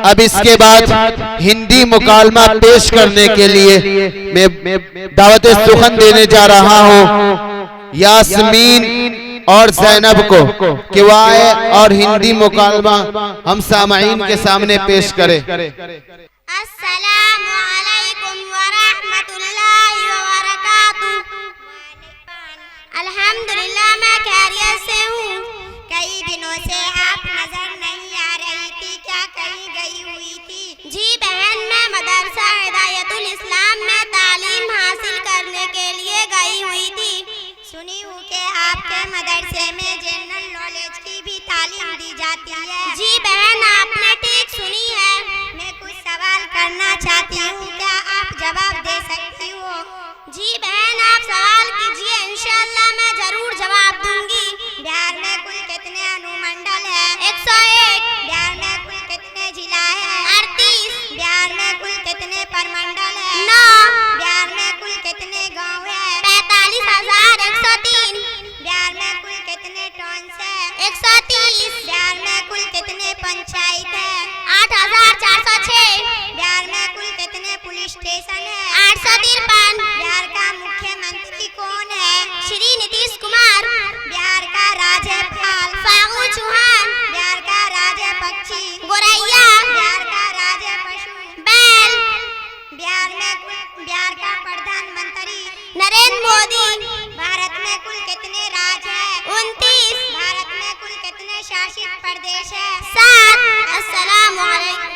अब इसके बाद हिंदी मुकालमा पेश करने के लिए मैं दावत सुखन देने जा रहा हूँ यास्मीन और ज़ैनब को कि वह और हिंदी मुकालमा हम सामाईन के सामने पेश करें। अस्सलामु अलैकुम व रहमतुल्लाहि व बरकातुहू। अल्हम्दुलिल्लाह मैं खैरियत से हूँ। कई दिनों से आप नजर नहीं आ रही थी, क्या कहीं गई हुई थी? जी बहन, मैं मदरसा हिदायतुल इस्लाम में तालीम हासिल करने के लिए गई हुई थी। सुनी हूँ कि आपके मदरसे में जनरल नॉलेज की भी तालीम दी जाती है। जी बहन, आपने ठीक सुनी है। मैं कुछ सवाल करना चाहती हूँ, क्या आप जवाब दे सकती हो? जी बहन, आप सवाल कीजिए, इंशाअल्लाह मैं जरूर जवाब दूंगी। बिहार में कुल कितने अनुमंडल है? 101। बिहार में कुल कितने जिला है? 38। बिहार में कुल कितने प्रमंडल है? 9। बिहार में कुल कितने गांव है? 45,103। बिहार में कुल कितने टाउन्स है? 130। बिहार में कुल कितने पंचायत है? 8,406। बिहार में कुल कितने पुलिस स्टेशन है? 853। बिहार का मुख्यमंत्री कौन है? श्री नीतीश कुमार। बिहार का राज्यपाल फागू चौहान। बिहार का राज्य पक्षी गोरैया। बिहार का राज्य पशु बैल। बिहार का प्रधानमंत्री नरेंद्र मोदी। भारत में कुल कितने राज्य है? 29। भारत में कुल कितने शासित प्रदेश है? 7। अस्सलामु अलैकुम।